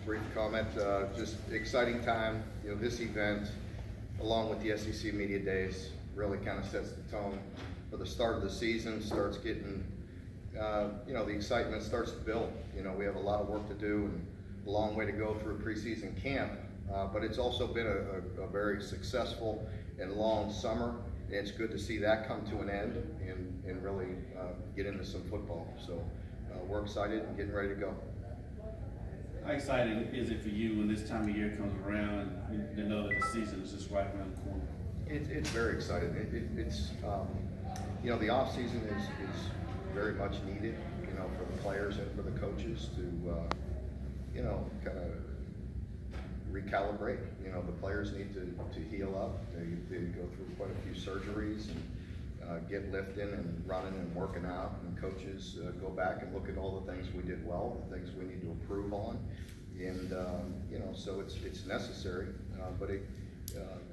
brief comment. Just exciting time. You know, this event, along with the SEC Media Days, really kind of sets the tone for the start of the season. Starts getting, you know, the excitement starts to build. You know, we have a lot of work to do and a long way to go through preseason camp. But it's also been a very successful and long summer. And it's good to see that come to an end and really get into some football. So we're excited and getting ready to go. How exciting is it for you when this time of year comes around and to know that the season is just right around the corner? It's very exciting. It's you know, the off season is very much needed, you know, for the players and for the coaches to you know, kind of recalibrate. You know, the players need to heal up. They go through quite a few surgeries and get lifting and running and working out, and coaches go back and look at all the things we did well, the things we need to improve on, and you know, so it's necessary. But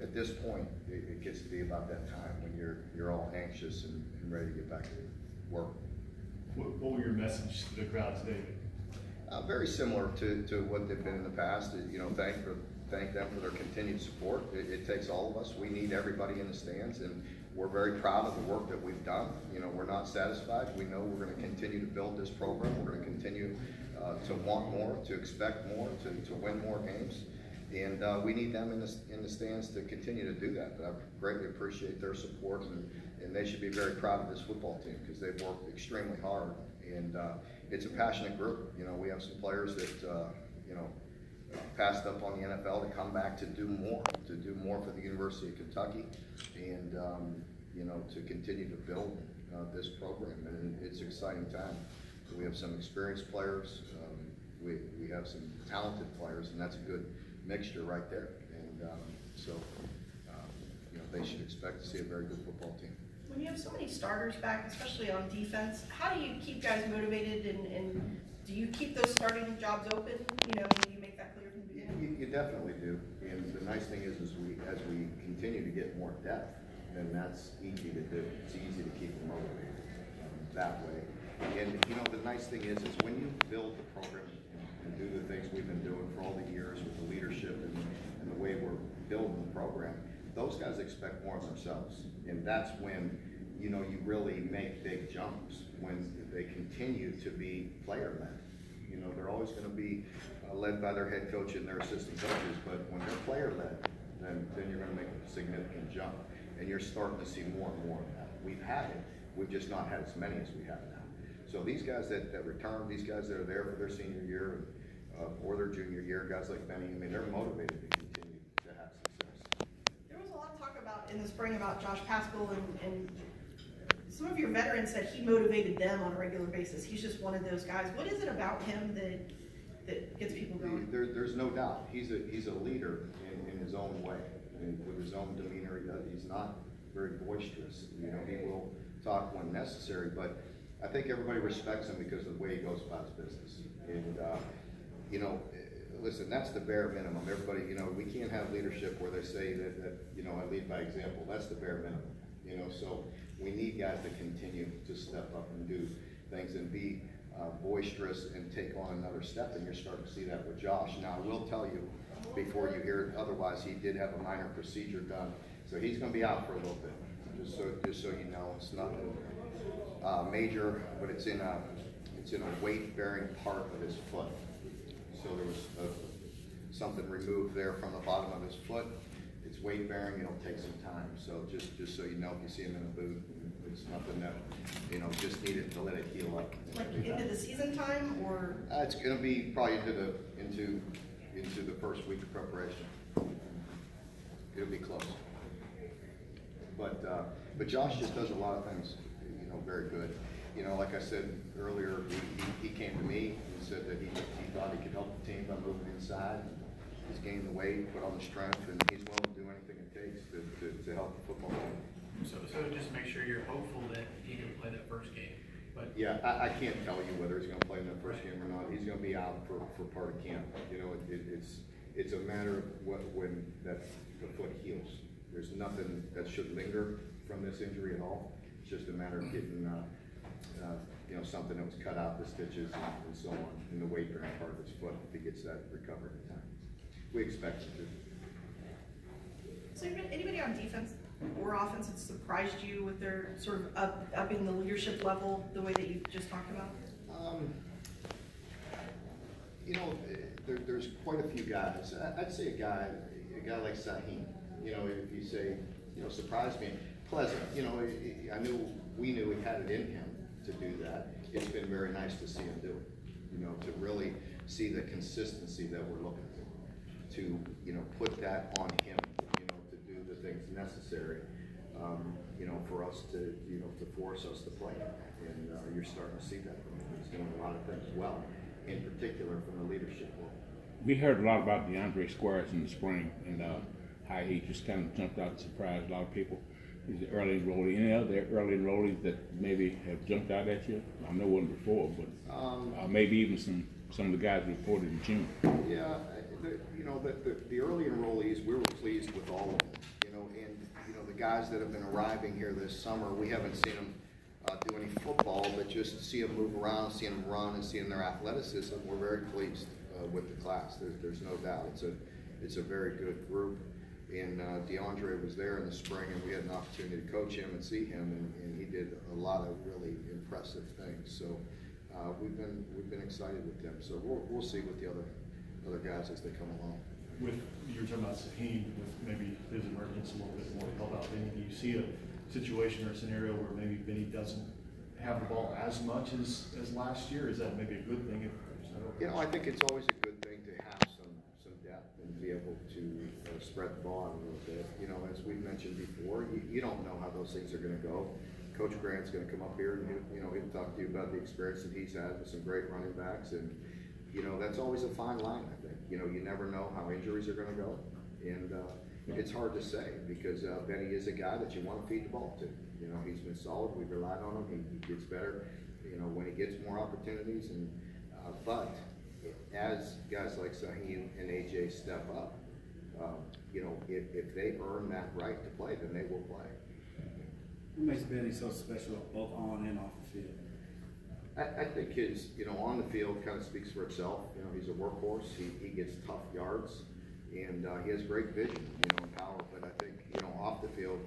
at this point, it gets to be about that time when you're all anxious and ready to get back to work. What were your messages to the crowd today? Very similar to what they've been in the past. You know, thank them for their continued support. It takes all of us. We need everybody in the stands, and we're very proud of the work that we've done. You know, we're not satisfied. We know we're going to continue to build this program. We're going to continue to want more, to expect more, to win more games, and we need them in the stands to continue to do that. But I greatly appreciate their support, and they should be very proud of this football team because they've worked extremely hard, and it's a passionate group. You know, we have some players that you know, passed up on the NFL to come back to do more for the University of Kentucky, and you know, to continue to build this program. And it's an exciting time. We have some experienced players, we have some talented players, and that's a good mixture right there. And so you know, they should expect to see a very good football team. When you have so many starters back, especially on defense, how do you keep guys motivated, and do you keep those starting jobs open? You know, when you make that clear from the beginning? You definitely do. And the nice thing is as we continue to get more depth, then that's easy to do. It's easy to keep them motivated that way. And you know, the nice thing is when you build the program and do the things we've been doing for all the years with the leadership and the way we're building the program, those guys expect more of themselves. And that's when, you know, you really make big jumps, when they continue to be player-led. You know, they're always going to be led by their head coach and their assistant coaches, but when they're player-led, then you're going to make a significant jump. And you're starting to see more and more of that. We've had it, we've just not had as many as we have now. So these guys that return, these guys that are there for their senior year or their junior year, guys like Benny, I mean, they're motivated to continue to have success. There was a lot of talk about in the spring about Josh Paschal, and some of your veterans said he motivated them on a regular basis. He's just one of those guys. What is it about him that gets people going? There's no doubt. He's a leader in his own way, and with his own demeanor. He's not very boisterous. You know, he will talk when necessary, but I think everybody respects him because of the way he goes about his business. And you know, listen, that's the bare minimum. Everybody, you know, we can't have leadership where they say that you know, I lead by example. That's the bare minimum. You know, so we need guys to continue to step up and do things and be boisterous and take on another step, and you're starting to see that with Josh. Now, I will tell you, before you hear it otherwise, he did have a minor procedure done, so he's going to be out for a little bit. Just so you know, it's nothing major, but it's in a weight-bearing part of his foot. So there was something removed there from the bottom of his foot. It's weight-bearing. It'll take some time. So just so you know, if you see him in a boot, it's nothing that, you know, just needed to let it heal up. Like into the season time, or? It's going to be probably into the first week of preparation. It'll be close. But Josh just does a lot of things, you know, very good. You know, like I said earlier, he came to me and said that he thought he could help the team by moving inside. He's gained the weight, put on the strength, and he's willing to do anything it takes to help the football team. So just make sure you're hopeful that he can play that first game. But yeah, I can't tell you whether he's going to play in that first game or not. He's going to be out for part of camp. You know, it's a matter of when the foot heals. There's nothing that should linger from this injury at all. It's just a matter of getting you know, something that was cut out, the stitches and so on, in the weight bearing part of his foot, if he gets that recovered in time. We expect him to. So anybody on defense or offense that surprised you with their sort of upping the leadership level the way that you just talked about? You know, there's quite a few guys. I'd say a guy like Sahin, you know, if you say, you know, surprised me, pleasant, you know, we knew he had it in him to do that. It's been very nice to see him do it, you know, to really see the consistency that we're looking for, to, you know, put that on him, you know, to do the things necessary, you know, for us to, you know, to force us to play. And you're starting to see that from him. He's doing a lot of things well, in particular from the leadership role. We heard a lot about DeAndre Squares in the spring and how he just kind of jumped out and surprised a lot of people. He's an early enrollee. Any other early enrollees that maybe have jumped out at you? I know one before, but maybe even some of the guys reported in June. Yeah, you know, the early enrollees, we were pleased with all of them. You know, and you know the guys that have been arriving here this summer, we haven't seen them do any football, but just to see them move around, seeing them run, and seeing their athleticism, we're very pleased with the class. There's no doubt. It's a very good group. And DeAndre was there in the spring, and we had an opportunity to coach him and see him, and he did a lot of really impressive things. So we've been excited with them. So we'll see with the other guys as they come along. With you were talking about Sahin, with maybe his emergence a little bit more help out. Benny, do you see a situation or a scenario where maybe Benny doesn't have the ball as much as last year? Is that maybe a good thing? You know, I think it's always a good thing to have some depth and be able to spread the ball out a little bit. You know, as we've mentioned before, you don't know how those things are going to go. Coach Grant's going to come up here and he'll talk to you about the experience that he's had with some great running backs, and you know that's always a fine line. I think you know you never know how injuries are going to go, and it's hard to say because Benny is a guy that you want to feed the ball to. You know, he's been solid. We've relied on him. He gets better. You know, when he gets more opportunities, and but as guys like Sahin and AJ step up, you know, if they earn that right to play, then they will play. What makes Benny so special both on and off the field? I think his, you know, on the field kind of speaks for itself. You know, he's a workhorse. He gets tough yards, and he has great vision, you know, and power. But I think, you know, off the field,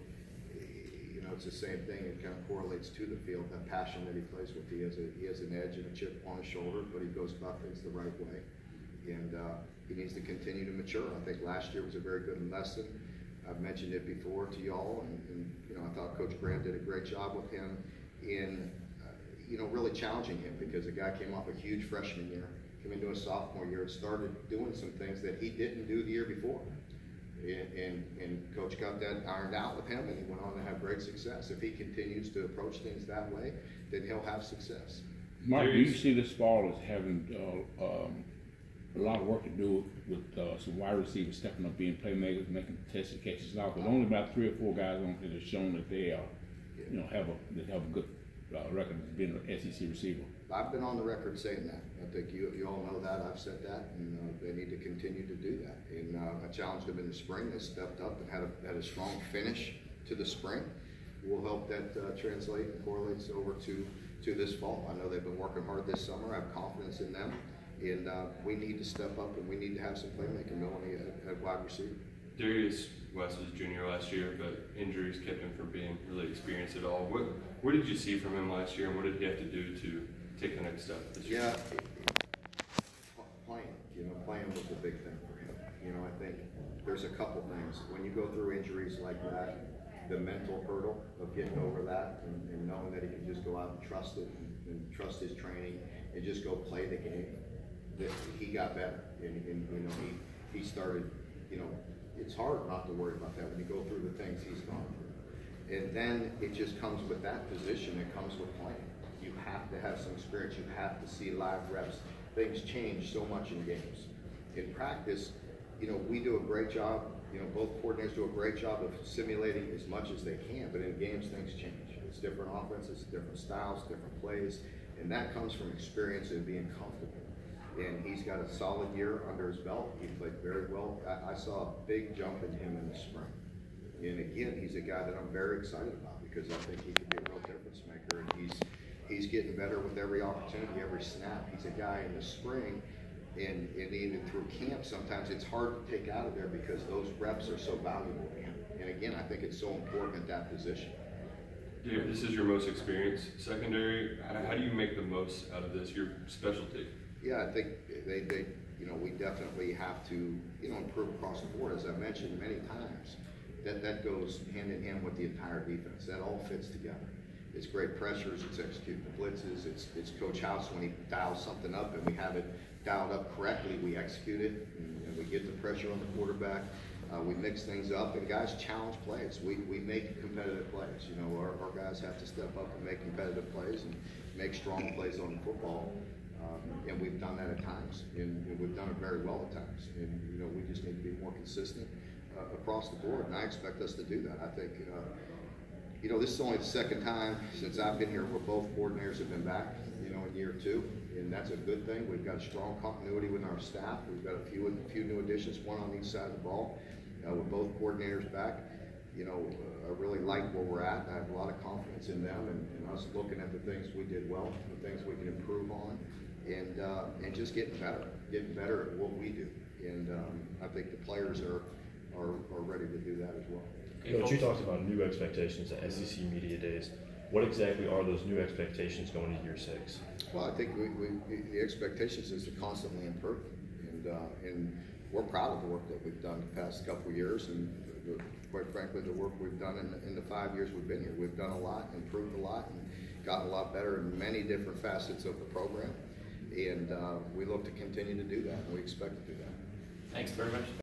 you know, it's the same thing. It kind of correlates to the field, that passion that he plays with. He has an edge and a chip on his shoulder, but he goes about things the right way. And he needs to continue to mature. I think last year was a very good lesson. I've mentioned it before to y'all, and you know, I thought Coach Grant did a great job with him in, you know, really challenging him because the guy came off a huge freshman year, came into a sophomore year, and started doing some things that he didn't do the year before. And Coach got that ironed out with him, and he went on to have great success. If he continues to approach things that way, then he'll have success. Mark, do you see this fall as having a lot of work to do with some wide receivers stepping up, being playmakers, making contested catches now? But only about 3 or 4 guys on here have shown that they are, you know, have a good record as being an SEC receiver. I've been on the record saying that. I think you all know that. I've said that, and they need to continue to do that. And I challenged them in the spring. They stepped up and had a strong finish to the spring. We'll help that translate and correlates over to this fall. I know they've been working hard this summer. I have confidence in them. And we need to step up, and we need to have some playmaking ability at wide receiver. Darius West was junior last year, but injuries kept him from being really experienced at all. What did you see from him last year, and what did he have to do to take the next step this year? Yeah, playing. You know, playing was a big thing for him. You know, I think there's a couple things. When you go through injuries like that, the mental hurdle of getting over that and knowing that he can just go out and trust it and trust his training and just go play the game. That he got better, and you know he started. You know, it's hard not to worry about that when you go through the things he's gone through, and then it just comes with that position. It comes with playing. You have to have some experience. You have to see live reps. Things change so much in games. In practice, you know, we do a great job. You know, both coordinators do a great job of simulating as much as they can. But in games, things change. It's different offenses, different styles, different plays, and that comes from experience and being comfortable. And he's got a solid year under his belt. He played very well. I saw a big jump in him in the spring. And again, he's a guy that I'm very excited about because I think he could be a real difference maker. And he's he's getting better with every opportunity, every snap. He's a guy in the spring and even through camp, sometimes it's hard to take out of there because those reps are so valuable to him. And again, I think it's so important at that position. Yeah, this is your most experienced secondary. How do you make the most out of this, your specialty? Yeah, I think they we definitely have to, improve across the board. As I mentioned many times, that goes hand in hand with the entire defense. That all fits together. It's great pressures, it's executing the blitzes, it's Coach House when he dials something up and we have it dialed up correctly, we execute it and we get the pressure on the quarterback. We mix things up and guys challenge plays. We make competitive plays. Our guys have to step up and make competitive plays and make strong plays on the football. And we've done that at times, and we've done it very well at times. And we just need to be more consistent across the board, and I expect us to do that. I think this is only the second time since I've been here where both coordinators have been back, in year 2, and that's a good thing. We've got a strong continuity with our staff. We've got a few new additions, one on each side of the ball. With both coordinators back, I really like where we're at. I have a lot of confidence in them and us looking at the things we did well, the things we can improve on, and just getting better at what we do. And I think the players are ready to do that as well. Coach, you talked about new expectations at SEC Media Days. What exactly are those new expectations going into year 6? Well, I think the expectations is to constantly improve, and we're proud of the work that we've done the past couple of years, and quite frankly, the work we've done in the 5 years we've been here. We've done a lot, improved a lot, and gotten a lot better in many different facets of the program, and we look to continue to do that, and we expect to do that. Thanks very much.